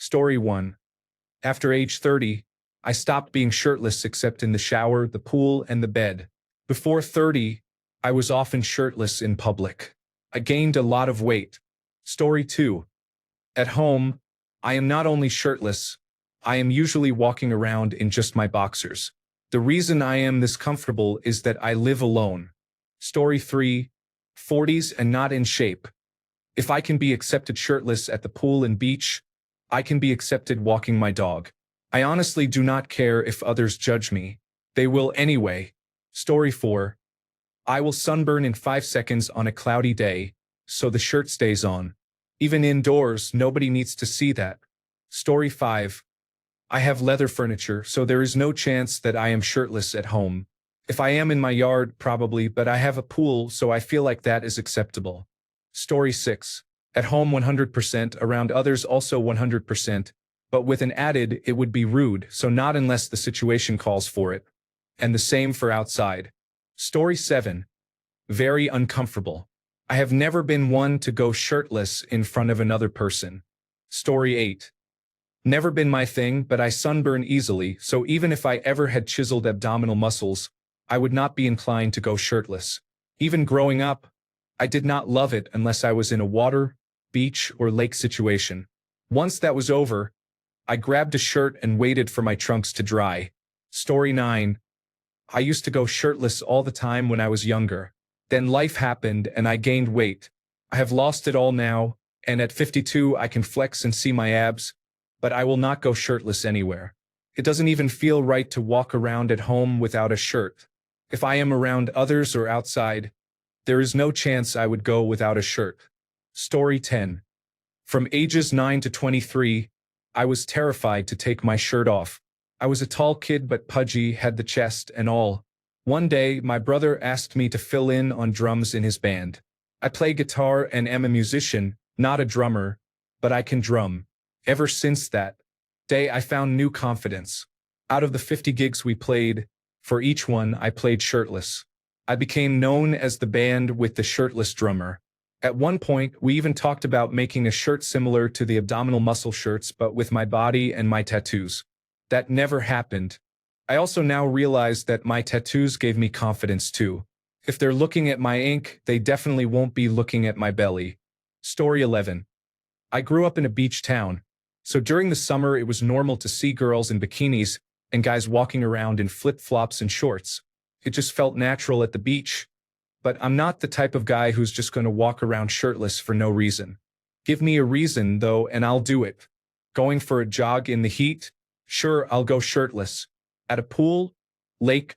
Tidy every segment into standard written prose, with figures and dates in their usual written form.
Story 1. After age 30, I stopped being shirtless except in the shower, the pool, and the bed. Before 30, I was often shirtless in public. I gained a lot of weight. Story 2. At home, I am not only shirtless, I am usually walking around in just my boxers. The reason I am this comfortable is that I live alone. Story 3. 40s and not in shape. If I can be accepted shirtless at the pool and beach, I can be accepted walking my dog. I honestly do not care if others judge me. They will anyway. Story 4. I will sunburn in 5 seconds on a cloudy day, so the shirt stays on. Even indoors, nobody needs to see that. Story 5. I have leather furniture, so there is no chance that I am shirtless at home. If I am in my yard, probably, but I have a pool, so I feel like that is acceptable. Story 6. At home 100%, around others also 100%, but with an added, it would be rude, so not unless the situation calls for it. And the same for outside. Story 7. Very uncomfortable. I have never been one to go shirtless in front of another person. Story 8. Never been my thing, but I sunburn easily, so even if I ever had chiseled abdominal muscles, I would not be inclined to go shirtless. Even growing up, I did not love it unless I was in a water, beach, or lake situation. Once that was over, I grabbed a shirt and waited for my trunks to dry. Story 9. I used to go shirtless all the time when I was younger. Then life happened and I gained weight. I have lost it all now, and at 52 I can flex and see my abs, but I will not go shirtless anywhere. It doesn't even feel right to walk around at home without a shirt. If I am around others or outside, there is no chance I would go without a shirt. Story 10. From ages 9 to 23, I was terrified to take my shirt off. I was a tall kid but pudgy, had the chest and all. One day, my brother asked me to fill in on drums in his band. I play guitar and am a musician, not a drummer, but I can drum. Ever since that day, I found new confidence. Out of the 50 gigs we played, for each one I played shirtless. I became known as the band with the shirtless drummer. At one point, we even talked about making a shirt similar to the abdominal muscle shirts but with my body and my tattoos. That never happened. I also now realize that my tattoos gave me confidence too. If they're looking at my ink, they definitely won't be looking at my belly. Story 11. I grew up in a beach town, so during the summer it was normal to see girls in bikinis and guys walking around in flip-flops and shorts. It just felt natural at the beach. But I'm not the type of guy who's just going to walk around shirtless for no reason. Give me a reason, though, and I'll do it. Going for a jog in the heat? Sure, I'll go shirtless. At a pool, lake,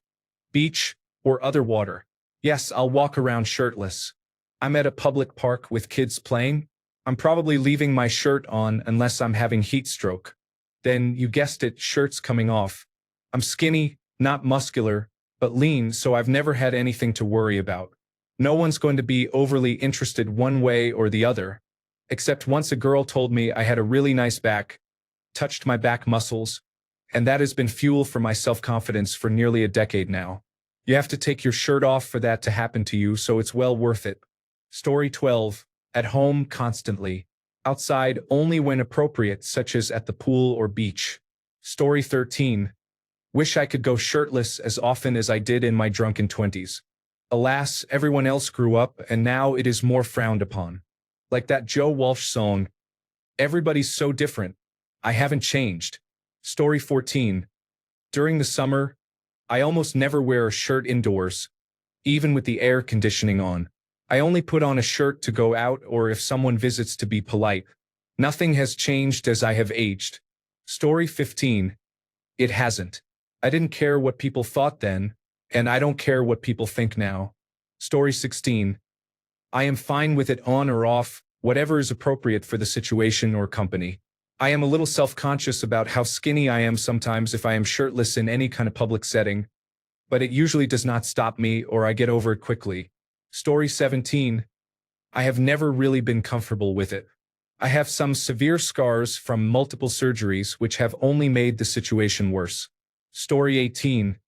beach, or other water? Yes, I'll walk around shirtless. I'm at a public park with kids playing? I'm probably leaving my shirt on unless I'm having heat stroke. Then, you guessed it, shirt's coming off. I'm skinny, not muscular, but lean, so I've never had anything to worry about. No one's going to be overly interested one way or the other. Except once a girl told me I had a really nice back, touched my back muscles, and that has been fuel for my self-confidence for nearly a decade now. You have to take your shirt off for that to happen to you, so it's well worth it. Story 12. At home constantly. Outside only when appropriate, such as at the pool or beach. Story 13. Wish I could go shirtless as often as I did in my drunken 20s. Alas, everyone else grew up and now it is more frowned upon. Like that Joe Walsh song, everybody's so different. I haven't changed. Story 14. During the summer, I almost never wear a shirt indoors, even with the air conditioning on. I only put on a shirt to go out or if someone visits to be polite. Nothing has changed as I have aged. Story 15. It hasn't. I didn't care what people thought then, and I don't care what people think now. Story 16. I am fine with it on or off, whatever is appropriate for the situation or company. I am a little self-conscious about how skinny I am sometimes if I am shirtless in any kind of public setting, but it usually does not stop me or I get over it quickly. Story 17. I have never really been comfortable with it. I have some severe scars from multiple surgeries which have only made the situation worse. Story 18.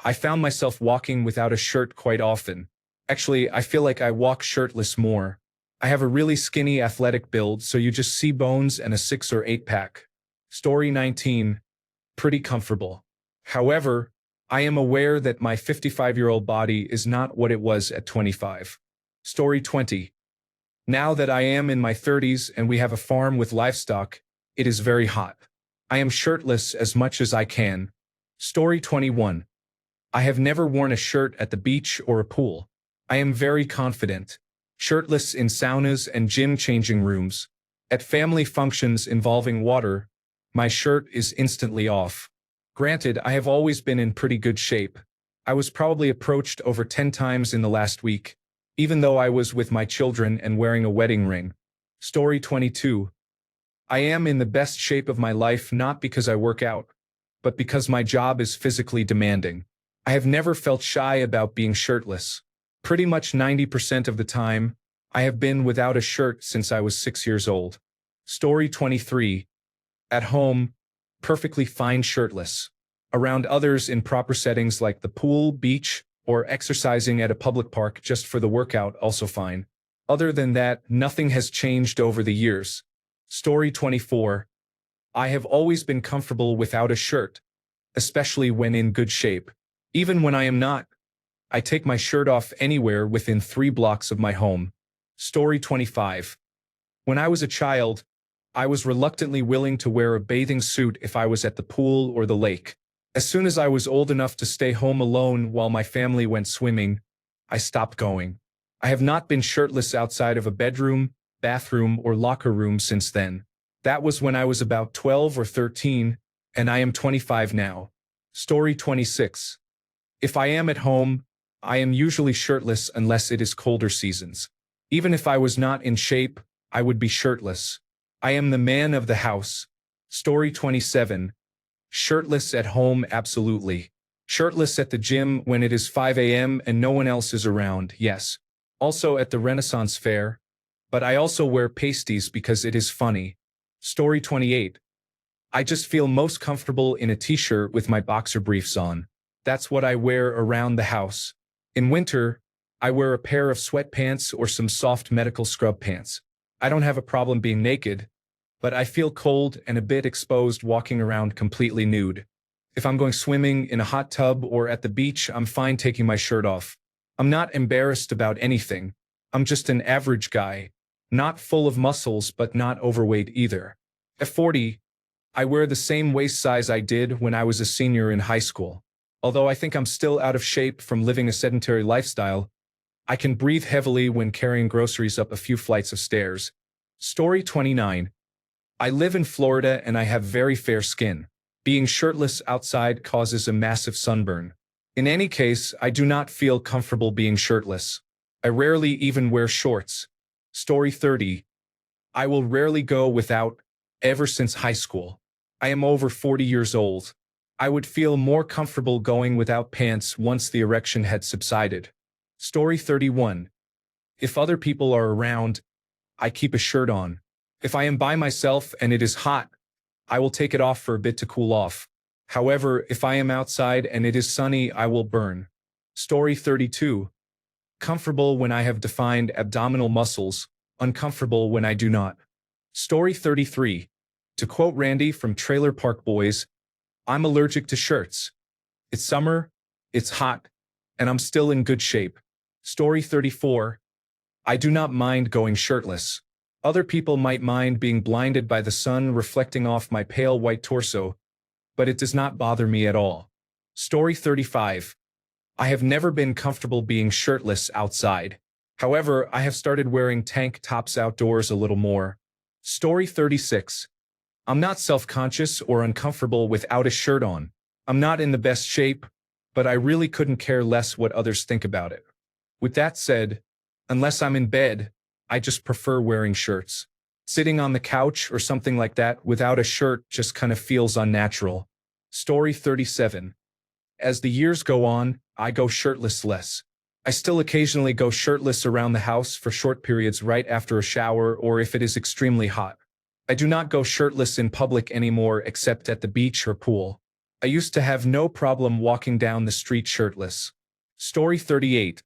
I found myself walking without a shirt quite often. Actually, I feel like I walk shirtless more. I have a really skinny athletic build, so you just see bones and a 6 or 8 pack. Story 19. Pretty comfortable. However, I am aware that my 55-year-old body is not what it was at 25. Story 20. Now that I am in my 30s and we have a farm with livestock, it is very hot. I am shirtless as much as I can. Story 21. I have never worn a shirt at the beach or a pool. I am very confident. Shirtless in saunas and gym changing rooms. At family functions involving water, my shirt is instantly off. Granted, I have always been in pretty good shape. I was probably approached over 10 times in the last week, even though I was with my children and wearing a wedding ring. Story 22. I am in the best shape of my life not because I work out, but because my job is physically demanding. I have never felt shy about being shirtless. Pretty much 90% of the time, I have been without a shirt since I was 6 years old. Story 23. At home, perfectly fine shirtless. Around others in proper settings like the pool, beach, or exercising at a public park just for the workout, also fine. Other than that, nothing has changed over the years. Story 24. I have always been comfortable without a shirt, especially when in good shape. Even when I am not, I take my shirt off anywhere within 3 blocks of my home. Story 25. When I was a child, I was reluctantly willing to wear a bathing suit if I was at the pool or the lake. As soon as I was old enough to stay home alone while my family went swimming, I stopped going. I have not been shirtless outside of a bedroom, bathroom, or locker room since then. That was when I was about 12 or 13, and I am 25 now. Story 26. If I am at home, I am usually shirtless unless it is colder seasons. Even if I was not in shape, I would be shirtless. I am the man of the house. Story 27. Shirtless at home, absolutely. Shirtless at the gym when it is 5 a.m. and no one else is around, yes. Also at the Renaissance Fair. But I also wear pasties because it is funny. Story 28. I just feel most comfortable in a t-shirt with my boxer briefs on. That's what I wear around the house. In winter, I wear a pair of sweatpants or some soft medical scrub pants. I don't have a problem being naked, but I feel cold and a bit exposed walking around completely nude. If I'm going swimming in a hot tub or at the beach, I'm fine taking my shirt off. I'm not embarrassed about anything. I'm just an average guy, not full of muscles but not overweight either. At 40, I wear the same waist size I did when I was a senior in high school. Although I think I'm still out of shape from living a sedentary lifestyle, I can breathe heavily when carrying groceries up a few flights of stairs. Story 29. I live in Florida and I have very fair skin. Being shirtless outside causes a massive sunburn. In any case, I do not feel comfortable being shirtless. I rarely even wear shorts. Story 30. I will rarely go without, ever since high school. I am over 40 years old. I would feel more comfortable going without pants once the erection had subsided. Story 31. If other people are around, I keep a shirt on. If I am by myself and it is hot, I will take it off for a bit to cool off. However, if I am outside and it is sunny, I will burn. Story 32. Comfortable when I have defined abdominal muscles, uncomfortable when I do not. Story 33. To quote Randy from Trailer Park Boys, I'm allergic to shirts. It's summer, it's hot, and I'm still in good shape. Story 34. I do not mind going shirtless. Other people might mind being blinded by the sun reflecting off my pale white torso, but it does not bother me at all. Story 35. I have never been comfortable being shirtless outside. However, I have started wearing tank tops outdoors a little more. Story 36. I'm not self-conscious or uncomfortable without a shirt on. I'm not in the best shape, but I really couldn't care less what others think about it. With that said, unless I'm in bed, I just prefer wearing shirts. Sitting on the couch or something like that without a shirt just kind of feels unnatural. Story 37. As the years go on, I go shirtless less. I still occasionally go shirtless around the house for short periods right after a shower or if it is extremely hot. I do not go shirtless in public anymore except at the beach or pool. I used to have no problem walking down the street shirtless. Story 38.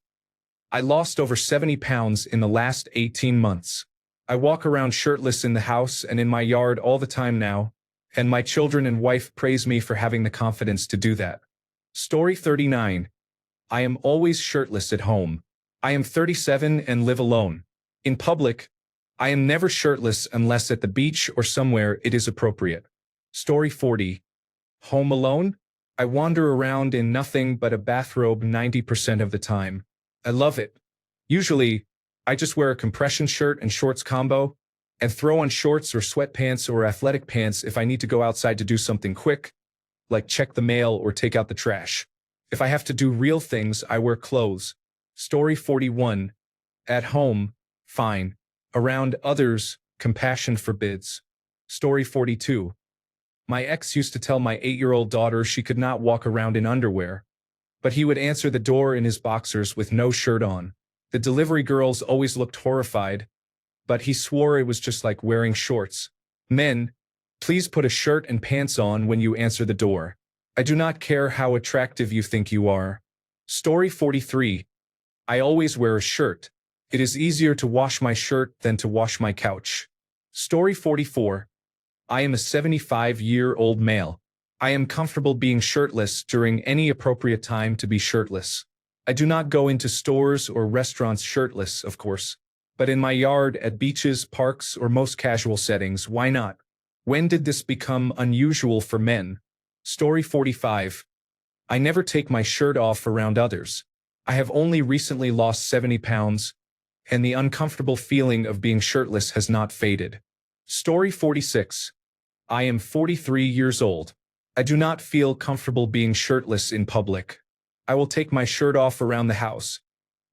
I lost over 70 pounds in the last 18 months. I walk around shirtless in the house and in my yard all the time now, and my children and wife praise me for having the confidence to do that. Story 39. I am always shirtless at home. I am 37 and live alone. In public, I am never shirtless unless at the beach or somewhere it is appropriate. Story 40. Home alone? I wander around in nothing but a bathrobe 90% of the time. I love it. Usually, I just wear a compression shirt and shorts combo, and throw on shorts or sweatpants or athletic pants if I need to go outside to do something quick, like check the mail or take out the trash. If I have to do real things, I wear clothes. Story 41. At home, fine. Around others, compassion forbids. Story 42. My ex used to tell my 8-year-old daughter she could not walk around in underwear, but he would answer the door in his boxers with no shirt on. The delivery girls always looked horrified, but he swore it was just like wearing shorts. Men, please put a shirt and pants on when you answer the door. I do not care how attractive you think you are. Story 43. I always wear a shirt. It is easier to wash my shirt than to wash my couch. Story 44. I am a 75-year-old male. I am comfortable being shirtless during any appropriate time to be shirtless. I do not go into stores or restaurants shirtless, of course, but in my yard, at beaches, parks, or most casual settings, why not? When did this become unusual for men? Story 45. I never take my shirt off around others. I have only recently lost 70 pounds, and the uncomfortable feeling of being shirtless has not faded. Story 46. I am 43 years old. I do not feel comfortable being shirtless in public. I will take my shirt off around the house,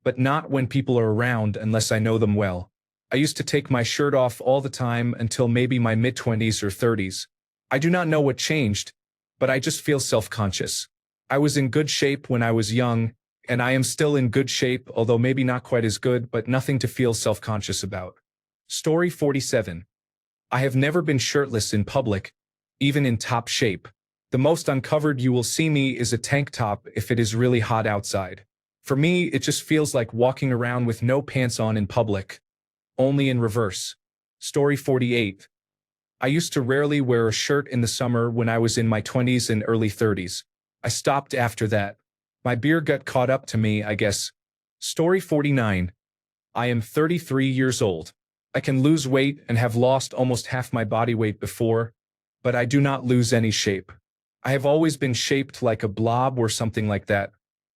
but not when people are around unless I know them well. I used to take my shirt off all the time until maybe my mid-20s or 30s. I do not know what changed, but I just feel self-conscious. I was in good shape when I was young, and I am still in good shape, although maybe not quite as good, but nothing to feel self-conscious about. Story 47. I have never been shirtless in public, even in top shape. The most uncovered you will see me is a tank top if it is really hot outside. For me, it just feels like walking around with no pants on in public, only in reverse. Story 48. I used to rarely wear a shirt in the summer when I was in my 20s and early 30s. I stopped after that. My beer got caught up to me, I guess. Story 49. I am 33 years old. I can lose weight and have lost almost half my body weight before, but I do not lose any shape. I have always been shaped like a blob or something like that.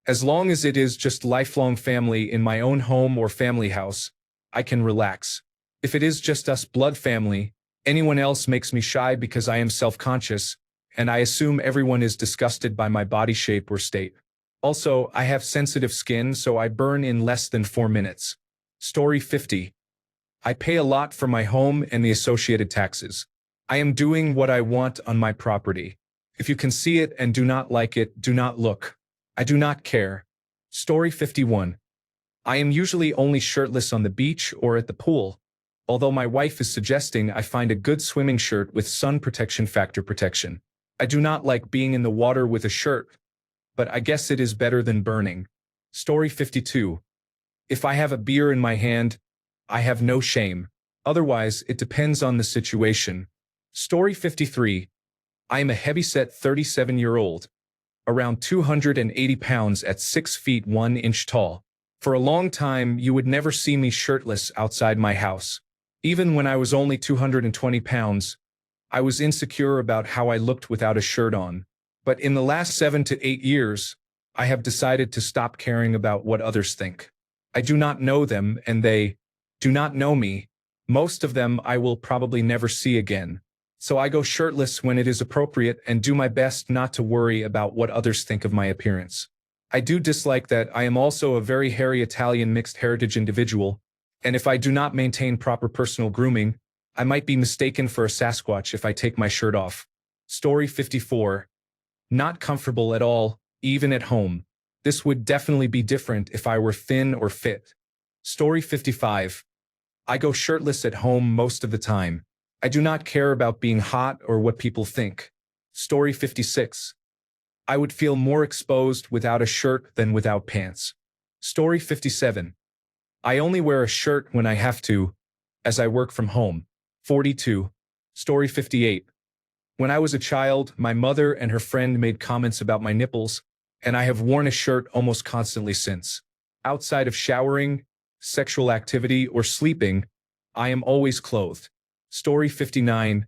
As long as it is just lifelong family in my own home or family house, I can relax. If it is just us blood family, anyone else makes me shy because I am self-conscious, and I assume everyone is disgusted by my body shape or state. Also, I have sensitive skin, so I burn in less than 4 minutes. Story 50. I pay a lot for my home and the associated taxes. I am doing what I want on my property. If you can see it and do not like it, do not look. I do not care. Story 51. I am usually only shirtless on the beach or at the pool, although my wife is suggesting I find a good swimming shirt with sun protection factor protection. I do not like being in the water with a shirt, but I guess it is better than burning. Story 52. If I have a beer in my hand, I have no shame. Otherwise, it depends on the situation. Story 53. I am a heavyset 37-year-old, around 280 pounds at 6 feet 1 inch tall. For a long time, you would never see me shirtless outside my house. Even when I was only 220 pounds, I was insecure about how I looked without a shirt on. But in the last 7 to 8 years, I have decided to stop caring about what others think. I do not know them, and they do not know me. Most of them I will probably never see again. So I go shirtless when it is appropriate and do my best not to worry about what others think of my appearance. I do dislike that I am also a very hairy Italian mixed heritage individual, and if I do not maintain proper personal grooming, I might be mistaken for a Sasquatch if I take my shirt off. Story 54. Not comfortable at all, even at home. This would definitely be different if I were thin or fit. Story 55. I go shirtless at home most of the time. I do not care about being hot or what people think. Story 56. I would feel more exposed without a shirt than without pants. Story 57. I only wear a shirt when I have to, as I work from home. 42. Story 58. When I was a child, my mother and her friend made comments about my nipples, and I have worn a shirt almost constantly since. Outside of showering, sexual activity, or sleeping, I am always clothed. Story 59.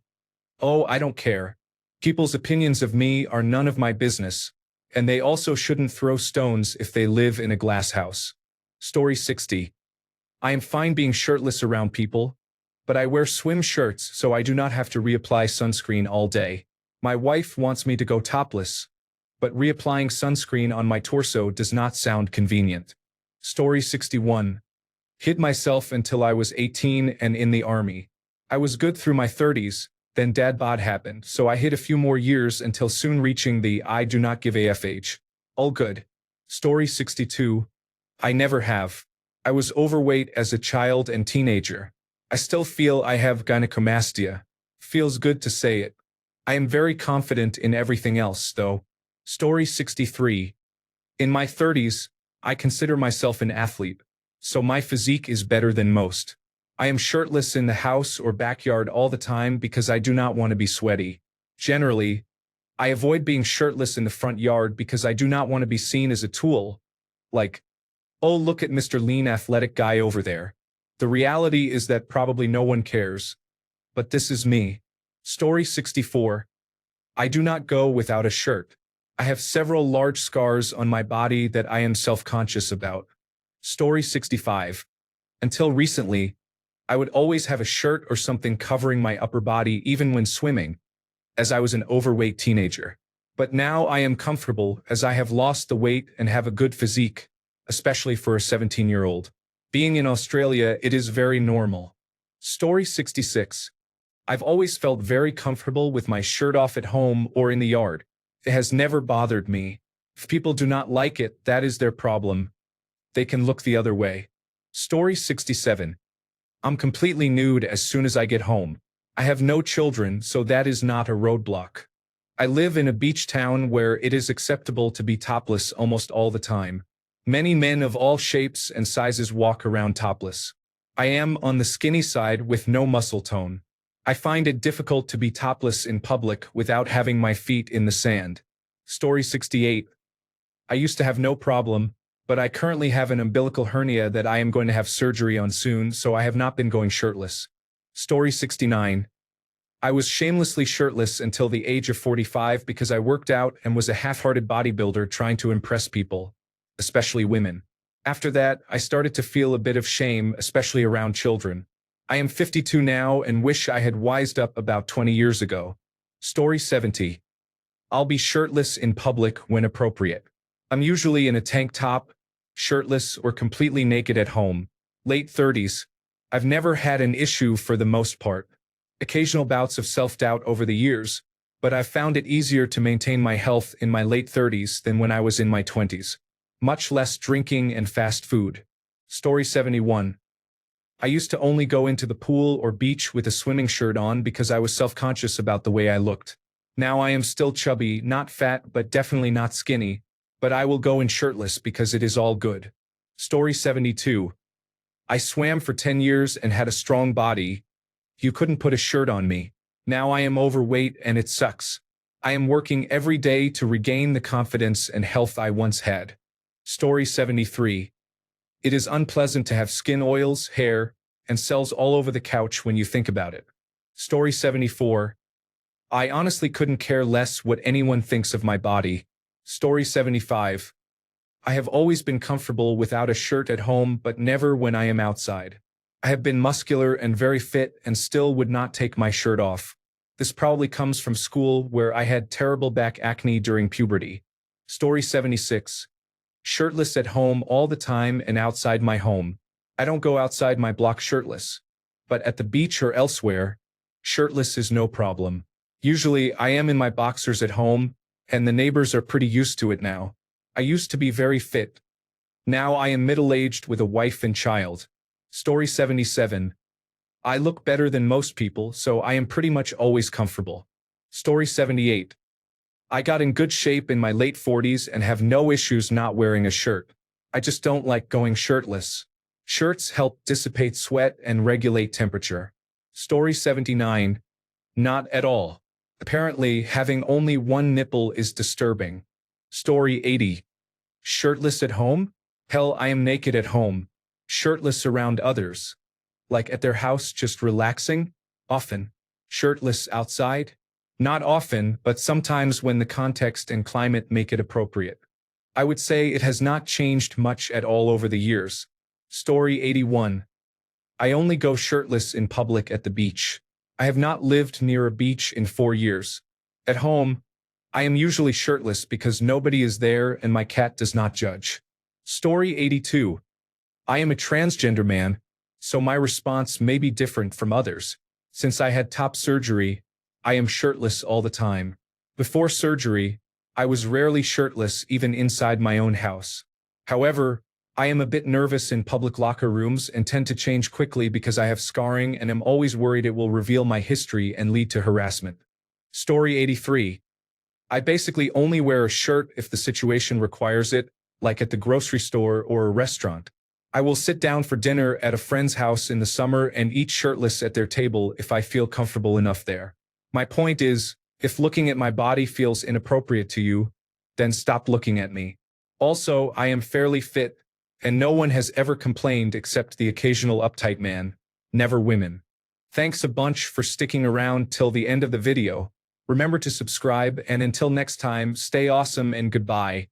Oh, I don't care. People's opinions of me are none of my business, and they also shouldn't throw stones if they live in a glass house. Story 60. I am fine being shirtless around people, but I wear swim shirts so I do not have to reapply sunscreen all day. My wife wants me to go topless, but reapplying sunscreen on my torso does not sound convenient. Story 61. Hid myself until I was 18 and in the army. I was good through my 30s, then dad bod happened, so I hid a few more years until soon reaching the I do not give AF age. All good. Story 62. I never have. I was overweight as a child and teenager. I still feel I have gynecomastia. Feels good to say it. I am very confident in everything else, though. Story 63. In my 30s, I consider myself an athlete, so my physique is better than most. I am shirtless in the house or backyard all the time because I do not want to be sweaty. Generally, I avoid being shirtless in the front yard because I do not want to be seen as a tool. Like, oh, look at Mr. Lean athletic guy over there. The reality is that probably no one cares. But this is me. Story 64. I do not go without a shirt. I have several large scars on my body that I am self-conscious about. Story 65. Until recently, I would always have a shirt or something covering my upper body even when swimming, as I was an overweight teenager. But now I am comfortable as I have lost the weight and have a good physique, especially for a 17-year-old. Being in Australia, it is very normal. Story 66. I've always felt very comfortable with my shirt off at home or in the yard. It has never bothered me. If people do not like it, that is their problem. They can look the other way. Story 67. I'm completely nude as soon as I get home. I have no children, so that is not a roadblock. I live in a beach town where it is acceptable to be topless almost all the time. Many men of all shapes and sizes walk around topless. I am on the skinny side with no muscle tone. I find it difficult to be topless in public without having my feet in the sand. Story 68. I used to have no problem, but I currently have an umbilical hernia that I am going to have surgery on soon, so I have not been going shirtless. Story 69. I was shamelessly shirtless until the age of 45 because I worked out and was a half-hearted bodybuilder trying to impress people, especially women. After that, I started to feel a bit of shame, especially around children. I am 52 now and wish I had wised up about 20 years ago. Story 70. I'll be shirtless in public when appropriate. I'm usually in a tank top, shirtless, or completely naked at home. Late 30s. I've never had an issue for the most part. Occasional bouts of self-doubt over the years, but I've found it easier to maintain my health in my late 30s than when I was in my 20s. Much less drinking and fast food. Story 71. I used to only go into the pool or beach with a swimming shirt on because I was self-conscious about the way I looked. Now I am still chubby, not fat, but definitely not skinny, but I will go in shirtless because it is all good. Story 72. I swam for 10 years and had a strong body. You couldn't put a shirt on me. Now I am overweight and it sucks. I am working every day to regain the confidence and health I once had. Story 73. It is unpleasant to have skin oils, hair, and cells all over the couch when you think about it. Story 74. I honestly couldn't care less what anyone thinks of my body. Story 75. I have always been comfortable without a shirt at home, but never when I am outside. I have been muscular and very fit and still would not take my shirt off. This probably comes from school where I had terrible back acne during puberty. Story 76. Shirtless at home all the time and outside my home. I don't go outside my block shirtless. But at the beach or elsewhere, shirtless is no problem. Usually I am in my boxers at home, and the neighbors are pretty used to it now. I used to be very fit. Now I am middle-aged with a wife and child. Story 77. I look better than most people, so I am pretty much always comfortable. Story 78. I got in good shape in my late 40s and have no issues not wearing a shirt. I just don't like going shirtless. Shirts help dissipate sweat and regulate temperature. Story 79. Not at all. Apparently, having only one nipple is disturbing. Story 80. Shirtless at home? Hell, I am naked at home. Shirtless around others. Like at their house just relaxing? Often. Shirtless outside? Not often, but sometimes when the context and climate make it appropriate. I would say it has not changed much at all over the years. Story 81. I only go shirtless in public at the beach. I have not lived near a beach in 4 years. At home, I am usually shirtless because nobody is there and my cat does not judge. Story 82. I am a transgender man, so my response may be different from others. Since I had top surgery, I am shirtless all the time. Before surgery, I was rarely shirtless even inside my own house. However, I am a bit nervous in public locker rooms and tend to change quickly because I have scarring and am always worried it will reveal my history and lead to harassment. Story 83. I basically only wear a shirt if the situation requires it, like at the grocery store or a restaurant. I will sit down for dinner at a friend's house in the summer and eat shirtless at their table if I feel comfortable enough there. My point is, if looking at my body feels inappropriate to you, then stop looking at me. Also, I am fairly fit, and no one has ever complained except the occasional uptight man, never women. Thanks a bunch for sticking around till the end of the video. Remember to subscribe, and until next time, stay awesome and goodbye.